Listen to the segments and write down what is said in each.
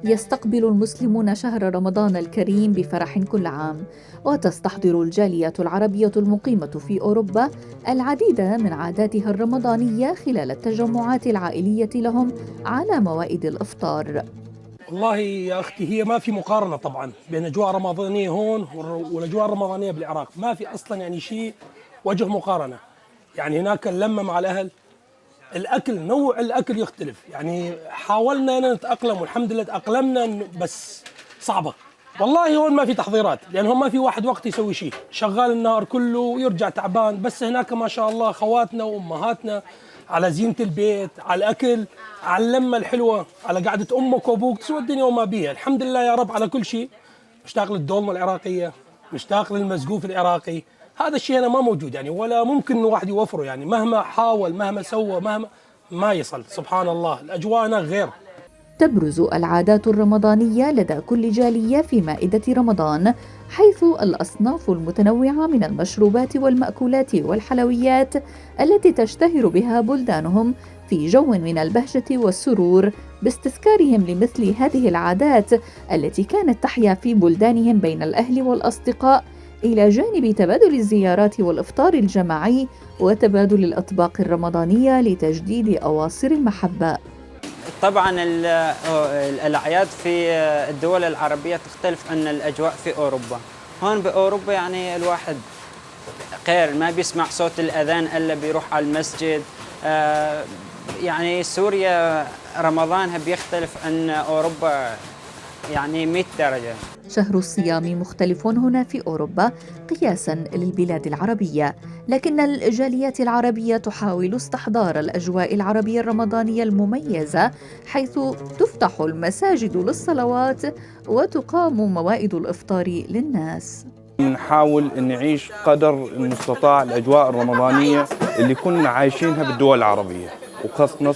يستقبل المسلمون شهر رمضان الكريم بفرح كل عام، وتستحضر الجالية العربية المقيمة في أوروبا العديد من عاداتها الرمضانية خلال التجمعات العائلية لهم على موائد الإفطار. والله يا أختي، هي ما في مقارنة طبعا بين أجواء رمضانية هون والأجواء الرمضانية بالعراق، ما في أصلا يعني شيء وجه مقارنة. يعني هناك اللمة مع الأهل، الأكل نوع الأكل يختلف، يعني حاولنا أن نتأقلم والحمد لله تأقلمنا، بس صعبة. والله هون ما في تحضيرات، لأن هون ما في واحد وقت يسوي شيء، شغال النهار كله ويرجع تعبان. بس هناك ما شاء الله خواتنا وأمهاتنا على زينة البيت، على الأكل، على اللمة الحلوة، على قعدة أمك وأبوك، تسوى الدنيا وما بيها. الحمد لله يا رب على كل شيء. مشتاق للدولمة العراقية، مشتاق للمسقوف العراقي. هذا الشيء أنا ما موجود يعني، ولا ممكن إنه واحد يوفره يعني، مهما حاول مهما سوى مهما ما يصل. سبحان الله، الأجواء هناك غير. تبرز العادات الرمضانية لدى كل جالية في مائدة رمضان، حيث الأصناف المتنوعة من المشروبات والمأكولات والحلويات التي تشتهر بها بلدانهم في جو من البهجة والسرور، باستذكارهم لمثل هذه العادات التي كانت تحيا في بلدانهم بين الأهل والأصدقاء، إلى جانب تبادل الزيارات والإفطار الجماعي وتبادل الأطباق الرمضانية لتجديد أواصر المحبة. طبعا الأعياد في الدول العربية تختلف عن الأجواء في أوروبا. هون بأوروبا يعني الواحد غير ما بيسمع صوت الأذان إلا بيروح على المسجد. يعني سوريا رمضانها بيختلف عن أوروبا يعني 100 درجة. شهر الصيام مختلف هنا في أوروبا قياساً للبلاد العربية، لكن الجاليات العربية تحاول استحضار الأجواء العربية الرمضانية المميزة، حيث تفتح المساجد للصلوات وتقام موائد الإفطار للناس. نحاول أن نعيش قدر المستطاع الأجواء الرمضانية اللي كنا عايشينها بالدول العربية، وخاصة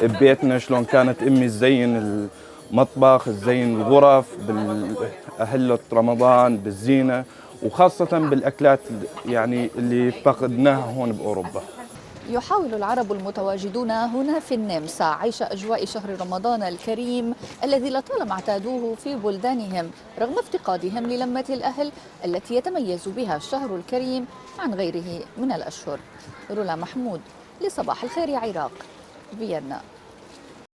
ببيتنا شلون كانت أمي تزين المطبخ، تزين الغرف بأهلة رمضان بالزينة، وخاصة بالأكلات يعني اللي فقدناها هون بأوروبا. يحاول العرب المتواجدون هنا في النمسا عيش أجواء شهر رمضان الكريم الذي لطالما اعتادوه في بلدانهم، رغم افتقادهم للمة الأهل التي يتميز بها الشهر الكريم عن غيره من الأشهر. رولا محمود، لصباح الخير يا عراق، فيينا.